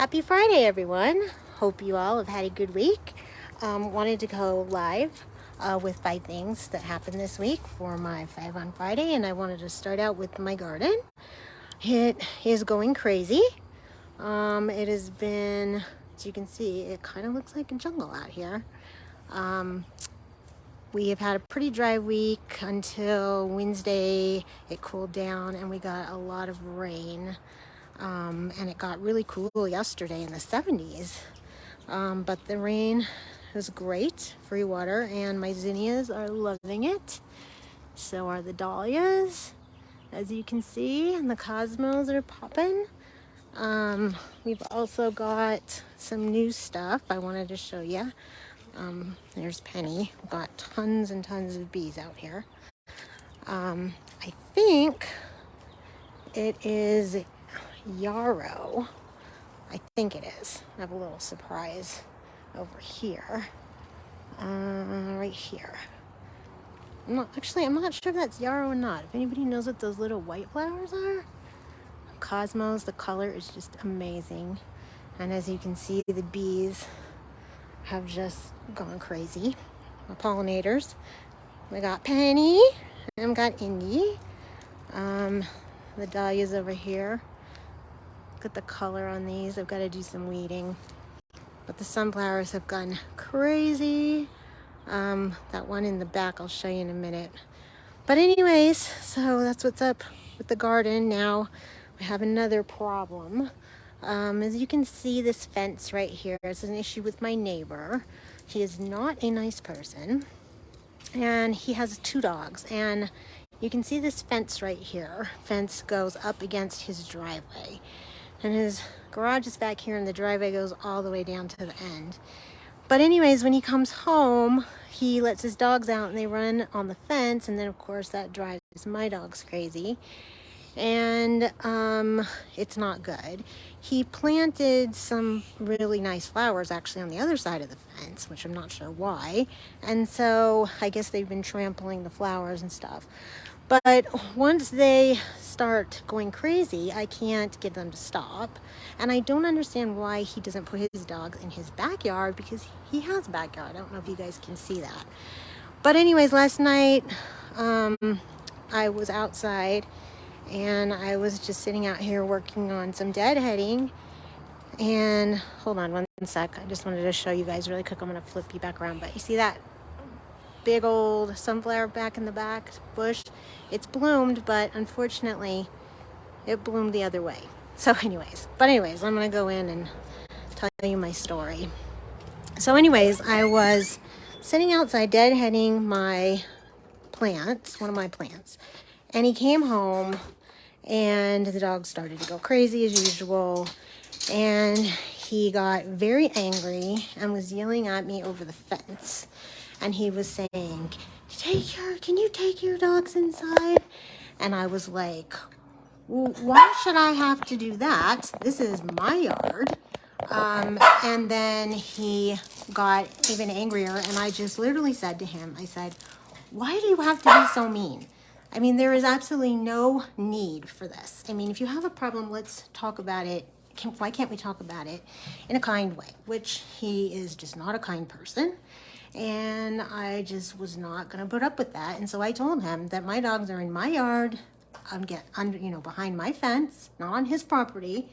Happy Friday, everyone. Hope you all have had a good week. Wanted to go live with 5 things that happened this week for my 5 on Friday, and I wanted to start out with my garden. It is going crazy. It has been, as you can see, it kind of looks like a jungle out here. We have had a pretty dry week until Wednesday. It cooled down and we got a lot of rain. And it got really cool yesterday in the 70s. But the rain was great, free water, and my zinnias are loving it. So are the dahlias, as you can see, and the cosmos are popping. We've also got some new stuff I wanted to show you. There's Penny. We've got tons and tons of bees out here. I think it is yarrow. I think it is. I have a little surprise over here. Right here. I'm not sure if that's yarrow or not. If anybody knows what those little white flowers are. Cosmos, the color is just amazing. And as you can see, the bees have just gone crazy. The pollinators. We got Penny, and we got Indy. The dahlias over here. Look at the color on these. I've got to do some weeding. But the sunflowers have gone crazy. That one in the back I'll show you in a minute. But anyways, so that's what's up with the garden. Now we have another problem. As you can see, this fence right here is an issue with my neighbor. He is not a nice person. And he has 2 dogs. And you can see this fence right here. Fence goes up against his driveway. And his garage is back here and the driveway goes all the way down to the end. But anyways, when he comes home, he lets his dogs out and they run on the fence. And then of course that drives my dogs crazy. And it's not good. He planted some really nice flowers actually on the other side of the fence, which I'm not sure why. And so I guess they've been trampling the flowers and stuff. But once they start going crazy, I can't get them to stop. And I don't understand why he doesn't put his dogs in his backyard, because he has a backyard. I don't know if you guys can see that. But anyways, last night I was outside and I was just sitting out here working on some deadheading. And hold on one sec. I just wanted to show you guys really quick. I'm going to flip you back around. But you see that big old sunflower back in the back bush? It's bloomed, but unfortunately it bloomed the other way. So anyways, I'm going to go in and tell you my story. So anyways, I was sitting outside deadheading my plants, one of my plants. And he came home and the dog started to go crazy as usual. And he got very angry and was yelling at me over the fence. And he was saying, can you take your dogs inside? And I was like, well, why should I have to do that? This is my yard. And then he got even angrier. And I just literally said to him, I said, why do you have to be so mean? I mean, there is absolutely no need for this. I mean, if you have a problem, let's talk about it. Why can't we talk about it in a kind way? Which he is just not a kind person. And I just was not going to put up with that. And so I told him that my dogs are in my yard, behind my fence, not on his property.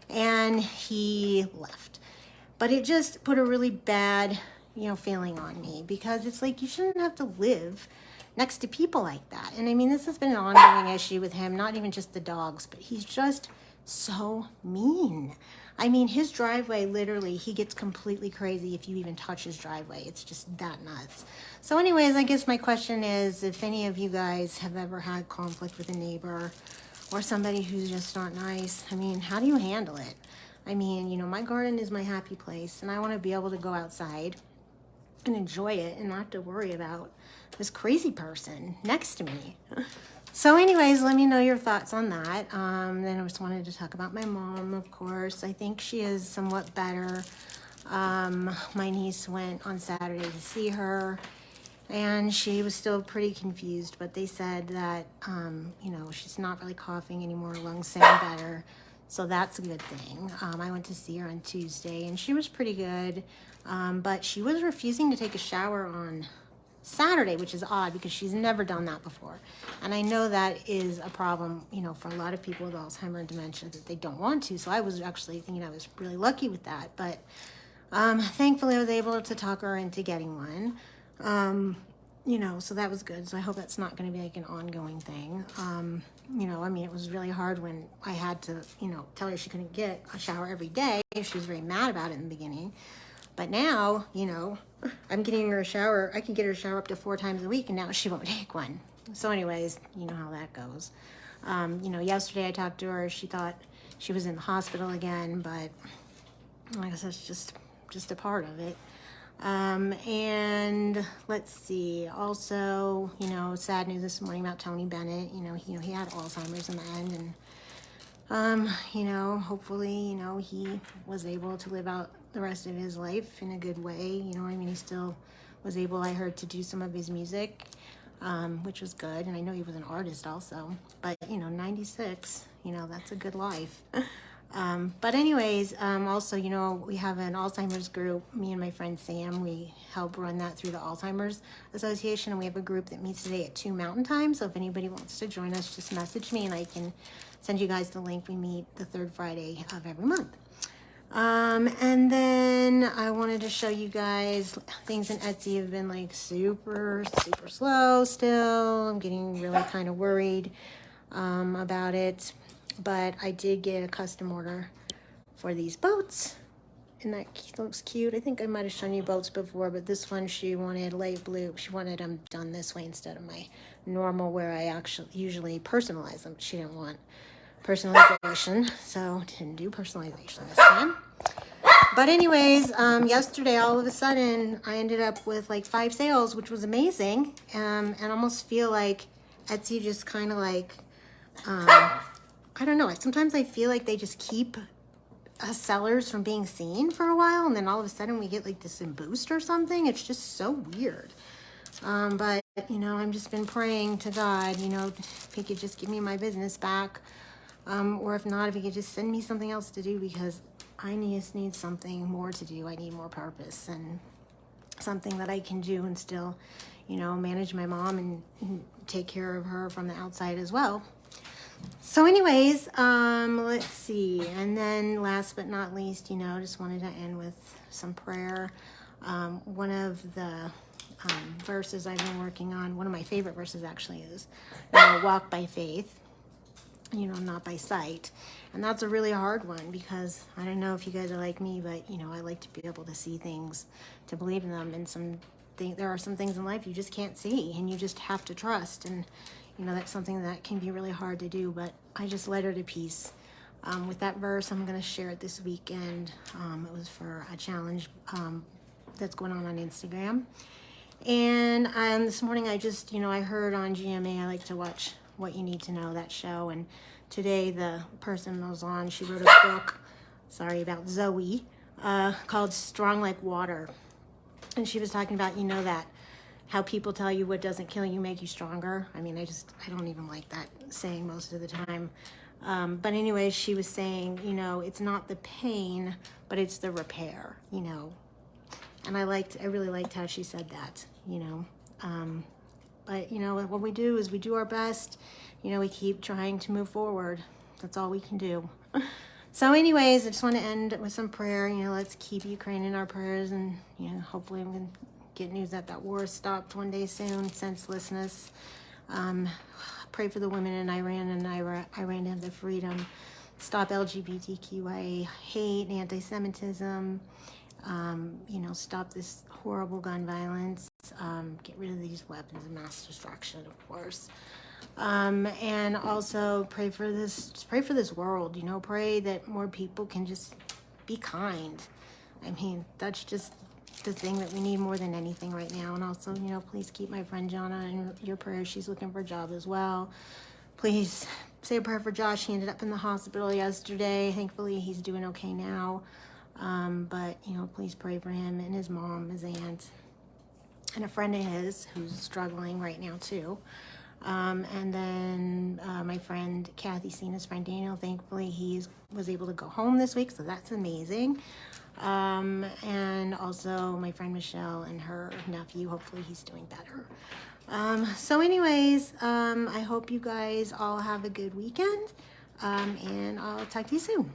And he left. But it just put a really bad, feeling on me, because it's like, you shouldn't have to live next to people like that. And I mean, this has been an ongoing issue with him, not even just the dogs, but he's just so mean. I mean, his driveway, literally, he gets completely crazy if you even touch his driveway. It's just that nuts. So anyways, I guess my question is, if any of you guys have ever had conflict with a neighbor or somebody who's just not nice, I mean, how do you handle it? I mean, my garden is my happy place, and I want to be able to go outside and enjoy it and not have to worry about this crazy person next to me. So anyways, let me know your thoughts on that. Then I just wanted to talk about my mom, of course. I think she is somewhat better. My niece went on Saturday to see her, and she was still pretty confused, but they said that, she's not really coughing anymore, her lungs sound better. So that's a good thing. I went to see her on Tuesday and she was pretty good. But she was refusing to take a shower on Saturday, which is odd because she's never done that before. And I know that is a problem, you know, for a lot of people with Alzheimer's and dementia, that they don't want to. So I was actually thinking I was really lucky with that. But thankfully I was able to talk her into getting one. You know, so that was good. So I hope that's not going to be like an ongoing thing. You know, I mean, it was really hard when I had to, you know, tell her she couldn't get a shower every day. She was very mad about it in the beginning. But now, you know, I'm getting her a shower. I can get her a shower up to 4 times a week, and now she won't take one. So anyways, you know how that goes. You know, yesterday I talked to her. She thought she was in the hospital again, but I guess that's just a part of it. And let's see, also, you know, sad news this morning about Tony Bennett. You know, he had Alzheimer's in the end, and you know, hopefully, you know, he was able to live out the rest of his life in a good way. You know, I mean, he still was able, I heard, to do some of his music, which was good. And I know he was an artist also, but you know, 96, you know, that's a good life. But anyways, also, you know, we have an Alzheimer's group. Me and my friend Sam, we help run that through the Alzheimer's Association, and we have a group that meets today at 2 Mountain Time. So if anybody wants to join us, just message me and I can send you guys the link. We meet the 3rd Friday of every month. And then I wanted to show you guys things in Etsy have been like super slow still. I'm getting really kind of worried about it, but I did get a custom order for these boats, and that looks cute. I think I might have shown you boats before, but this one she wanted light blue. She wanted them done this way instead of my normal where I actually usually personalize them. She didn't want personalization, so didn't do personalization this time. But anyways, yesterday all of a sudden I ended up with like 5 sales, which was amazing, and almost feel like Etsy just kind of like I don't know, sometimes I feel like they just keep us sellers from being seen for a while, and then all of a sudden we get like this in boost or something. It's just so weird. But you know, I've just been praying to God, you know, if he could just give me my business back, or if not, if he could just send me something else to do, because I just need something more to do. I need more purpose and something that I can do and still, you know, manage my mom and take care of her from the outside as well. So anyways, let's see. And then last but not least, you know, just wanted to end with some prayer. One of the verses I've been working on, one of my favorite verses actually, is, you know, walk by faith, you know, not by sight. And that's a really hard one, because I don't know if you guys are like me, but you know, I like to be able to see things, to believe in them, and there are some things in life you just can't see, and you just have to trust. And you know, that's something that can be really hard to do, but I just led her to peace with that verse. I'm going to share it this weekend. It was for a challenge that's going on Instagram. And this morning I just, you know, I heard on GMA, I like to watch What You Need to Know, that show. And today the person was on, she wrote a book, about Zoe, called Strong Like Water. And she was talking about, you know, that how people tell you what doesn't kill you make you stronger. I mean, I don't even like that saying most of the time. But anyway, she was saying, you know, it's not the pain, but it's the repair, you know. And I really liked how she said that, you know. But, you know, what we do is we do our best. You know, we keep trying to move forward. That's all we can do. So anyways, I just want to end with some prayer. You know, let's keep Ukraine in our prayers, and, you know, hopefully we can get news that war stopped one day soon. Senselessness. Pray for the women in Iran and Iran to have the freedom. Stop LGBTQIA hate, anti-Semitism. You know, stop this horrible gun violence. Get rid of these weapons of mass destruction, of course. And also pray for this world. You know, pray that more people can just be kind. I mean, that's just the thing that we need more than anything right now. And also, you know, please keep my friend Jana in your prayers. She's looking for a job as well. Please say a prayer for Josh. He ended up in the hospital yesterday. Thankfully, he's doing okay now. But, you know, please pray for him and his mom, his aunt, and a friend of his who's struggling right now too. And then my friend Kathy, Cena's friend Daniel, thankfully was able to go home this week, so that's amazing. And also my friend Michelle and her nephew, hopefully he's doing better. So anyways, I hope you guys all have a good weekend, and I'll talk to you soon.